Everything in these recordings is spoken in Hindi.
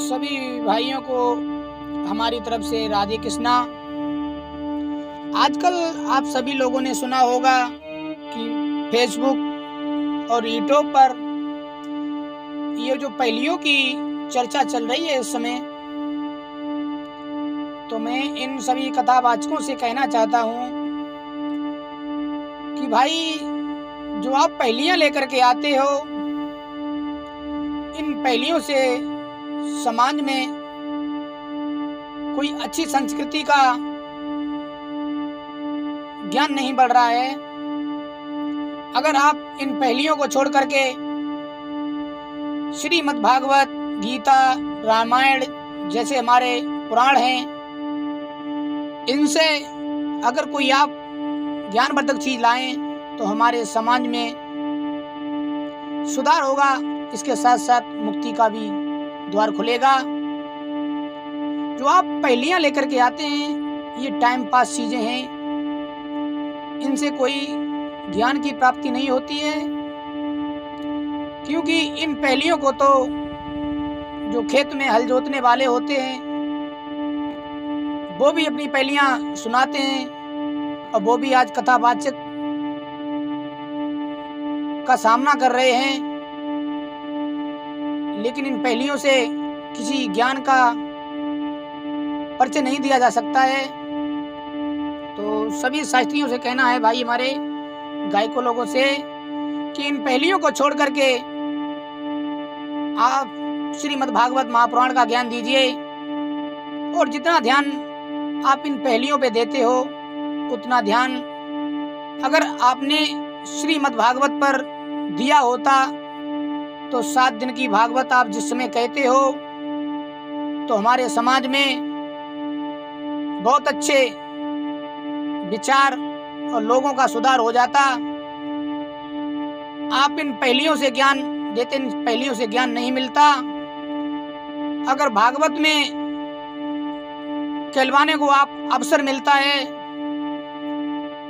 सभी भाइयों को हमारी तरफ से राधे कृष्णा। आजकल आप सभी लोगों ने सुना होगा कि फेसबुक और यूट्यूब पर ये जो पहेलियों की चर्चा चल रही है इस समय, तो मैं इन सभी कथावाचकों से कहना चाहता हूँ कि भाई, जो आप पहेलियाँ लेकर के आते हो, इन पहेलियों से समाज में कोई अच्छी संस्कृति का ज्ञान नहीं बढ़ रहा है। अगर आप इन पहेलियों को छोड़ करके श्रीमद् भागवत, गीता, रामायण जैसे हमारे पुराण हैं, इनसे अगर कोई आप ज्ञानवर्धक चीज लाएं तो हमारे समाज में सुधार होगा। इसके साथ साथ मुक्ति का भी द्वार खुलेगा। जो आप पहेलियां लेकर के आते हैं, ये टाइम पास चीजें हैं, इनसे कोई ज्ञान की प्राप्ति नहीं होती है। क्योंकि इन पहेलियों को तो जो खेत में हल जोतने वाले होते हैं, वो भी अपनी पहेलियां सुनाते हैं, और वो भी आज कथावाचक का सामना कर रहे हैं। लेकिन इन पहेलियों से किसी ज्ञान का परिचय नहीं दिया जा सकता है। तो सभी शास्त्रियों से कहना है भाई, हमारे गायकों लोगों से, कि इन पहेलियों को छोड़ करके आप श्रीमद् भागवत महापुराण का ज्ञान दीजिए। और जितना ध्यान आप इन पहेलियों पे देते हो, उतना ध्यान अगर आपने श्रीमद् भागवत पर दिया होता, तो 7 दिन की भागवत आप जिस समय कहते हो, तो हमारे समाज में बहुत अच्छे विचार और लोगों का सुधार हो जाता। आप इन पहेलियों से ज्ञान देते, इन पहेलियों से ज्ञान नहीं मिलता। अगर भागवत में कहलवाने को आप अवसर मिलता है,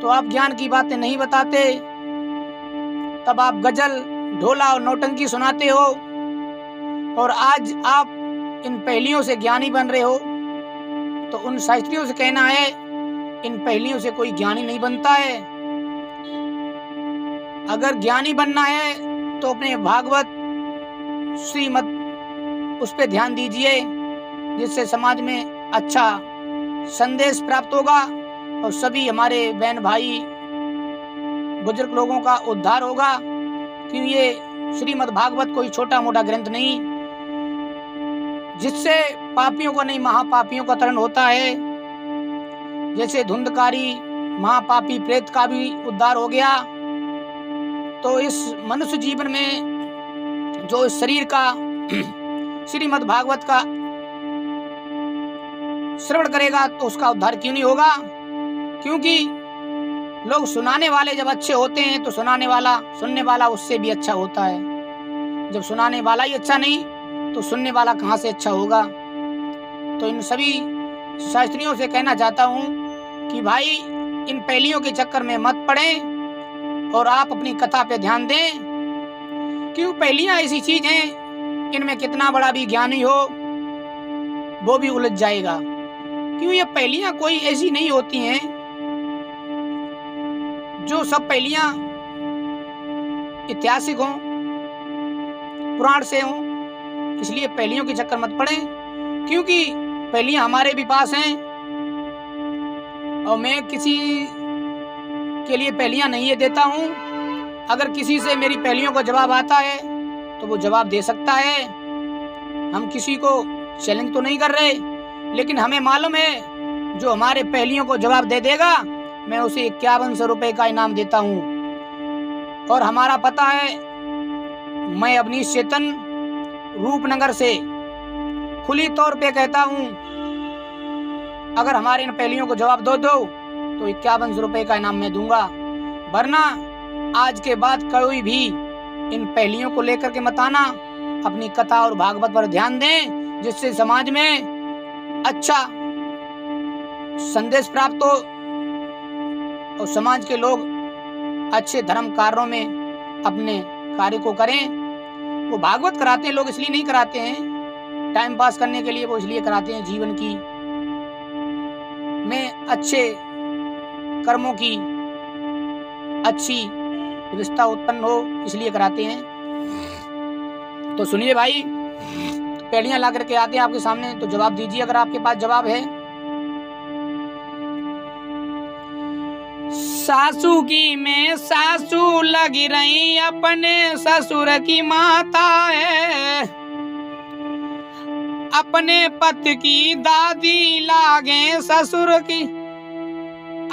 तो आप ज्ञान की बातें नहीं बताते, तब आप गजल, ढोला और नौटंकी सुनाते हो। और आज आप इन पहेलियों से ज्ञानी बन रहे हो। तो उन शास्त्रियों से कहना है, इन पहेलियों से कोई ज्ञानी नहीं बनता है। अगर ज्ञानी बनना है तो अपने भागवत, श्रीमद्, उस पर ध्यान दीजिए, जिससे समाज में अच्छा संदेश प्राप्त होगा और सभी हमारे बहन भाई, बुजुर्ग लोगों का उद्धार होगा। क्योंकि ये श्रीमद् भागवत कोई छोटा मोटा ग्रंथ नहीं, जिससे पापियों का नहीं, महापापियों का तरण होता है। जैसे धुंधकारी महापापी प्रेत का भी उद्धार हो गया, तो इस मनुष्य जीवन में जो इस शरीर का श्रीमद् भागवत का श्रवण करेगा, तो उसका उद्धार क्यों नहीं होगा। क्योंकि लोग सुनाने वाले जब अच्छे होते हैं, तो सुनाने वाला, सुनने वाला उससे भी अच्छा होता है। जब सुनाने वाला ही अच्छा नहीं, तो सुनने वाला कहाँ से अच्छा होगा। तो इन सभी शास्त्रियों से कहना चाहता हूँ कि भाई, इन पहेलियों के चक्कर में मत पड़ें और आप अपनी कथा पे ध्यान दें। क्यों, पहेलियां ऐसी चीज हैं, इनमें कितना बड़ा भी ज्ञानी हो, वो भी उलझ जाएगा। क्यों, ये पहेलियां कोई ऐसी नहीं होती हैं जो सब पहेलियां ऐतिहासिक हों, पुराण से हों। इसलिए पहेलियों के चक्कर मत पड़ें, क्योंकि पहेलियां हमारे भी पास हैं, और मैं किसी के लिए पहेलियां नहीं ये देता हूं। अगर किसी से मेरी पहेलियों का जवाब आता है, तो वो जवाब दे सकता है। हम किसी को चैलेंज तो नहीं कर रहे, लेकिन हमें मालूम है, जो हमारे पहेलियों को जवाब दे देगा, मैं उसे 5100 रुपए का इनाम देता हूँ। और हमारा पता है, मैं अवनीश चेतन, रूपनगर से खुली तौर पे कहता हूँ, अगर हमारे इन पहेलियों को जवाब दो तो 5100 रुपए का इनाम मैं दूंगा। वरना आज के बाद कोई भी इन पहेलियों को लेकर के मत आना। अपनी कथा और भागवत पर ध्यान दें, जिससे समाज में अच्छा संदेश प्राप्त हो और समाज के लोग अच्छे धर्म कार्यों में अपने कार्य को करें। वो भागवत कराते हैं लोग, इसलिए नहीं कराते हैं टाइम पास करने के लिए वो इसलिए कराते हैं, जीवन की में अच्छे कर्मों की अच्छी रिश्ता उत्पन्न हो, इसलिए कराते हैं। तो सुनिए भाई, पहेलियां ला करके आते हैं आपके सामने, तो जवाब दीजिए अगर आपके पास जवाब है। सासू की में सासू लगी रही, अपने ससुर की माता है। अपने पति की दादी लागे ससुर की,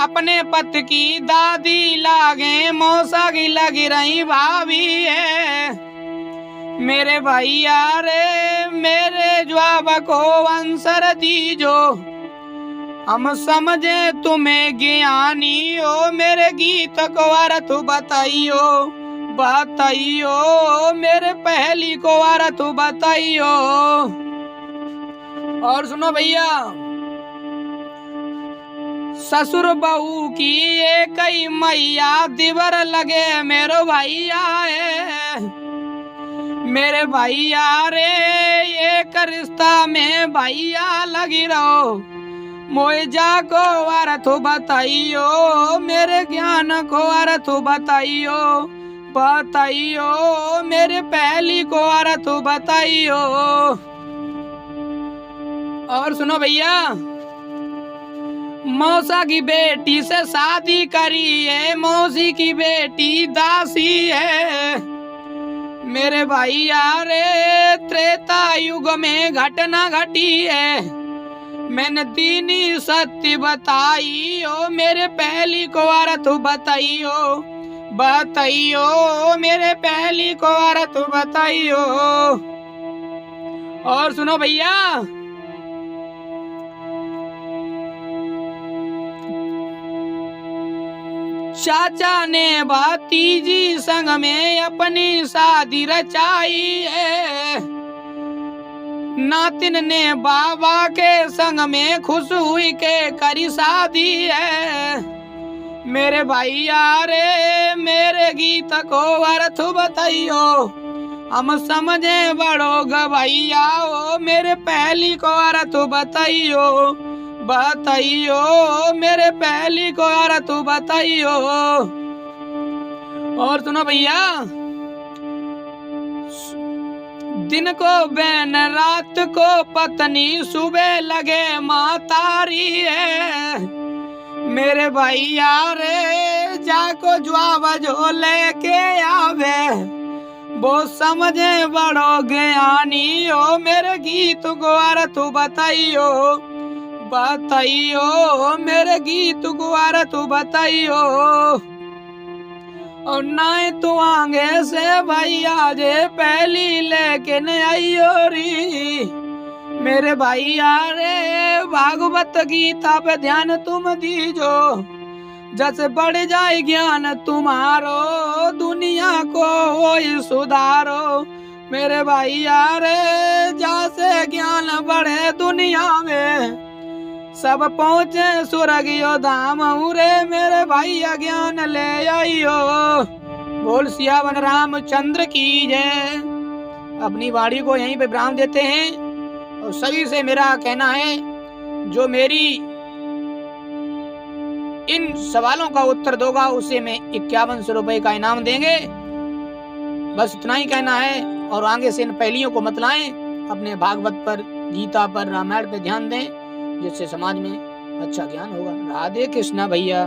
अपने पति की दादी लागे मौसा की लगी रही भाभी है। मेरे भैया रे मेरे जवाब को आंसर दीजो, हम समझे तुम्हें ज्ञानी हो। मेरे गीत को अर्थ बताइयो, बताइयो मेरे पहेली को अर्थ बताइयो। और सुनो भैया, ससुर बहू की एक ही मैया, दिवर लगे मेरो भैया है। मेरे भैया रे एक रिश्ता में भैया लगी रहो, मोजा को अर्थ बताइयो, मेरे ज्ञान को अर्थ बताइयो, बताइयो मेरे पहेली को अर्थ बताइयो। और सुनो भैया, मौसा की बेटी से शादी करी है, मौसी की बेटी दासी है। मेरे भैया रे त्रेता युग में घटना घटी है, मैंने दीनी सत्य बताई ओ, मेरे पहेली को अर्थ बताइयो, बताइयो मेरे पहेली को अर्थ बताइयो। और सुनो भैया, चाचा ने भतीजी संग में अपनी शादी रचाई है। नातिन ने बाबा के संग में खुश हुई के करी शादी है। मेरे भैया रे मेरे गीत को अर्थ बताइयो, हम समझे बड़ो गवैया ओ, मेरे पहेली को अर्थ बताइयो, बताइयो मेरे पहेली को अर्थ बताइयो। और सुनो भैया, दिन को बहन रात को पत्नी, सुबह लगे मातारी है। मेरे भैया रे जाको जवाब जो लेके आवे, वो समझे बड़ो ज्ञानी हो। मेरे गीत को अर्थ बताइयो, बताइयो मेरे गीत को अर्थ बताइयो। और ना तू आगे से भैया जे पहली लेके न आइयो री। मेरे भैया रे भागवत गीता पे ध्यान तुम दीजो, जैसे बढ़ जाए ज्ञान तुम्हारो, दुनिया को होई सुधारो। मेरे भैया रे जैसे ज्ञान बढ़े दुनिया में, सब पहुँचे स्वर्गीय धाम रे। मेरे भैया ज्ञान ले आइयो। बोल सियावन रामचंद्र की जय। अपनी वाणी को यहीं पे विराम देते हैं, और सभी से मेरा कहना है, जो मेरी इन सवालों का उत्तर दोगा उसे मैं 5100 रुपए का इनाम देंगे। बस इतना ही कहना है, और आगे से इन पहेलियों को मत लाएं, अपने भागवत पर, गीता पर, रामायण पे ध्यान दें, जिससे समाज में अच्छा ज्ञान होगा। राधे कृष्णा भैया।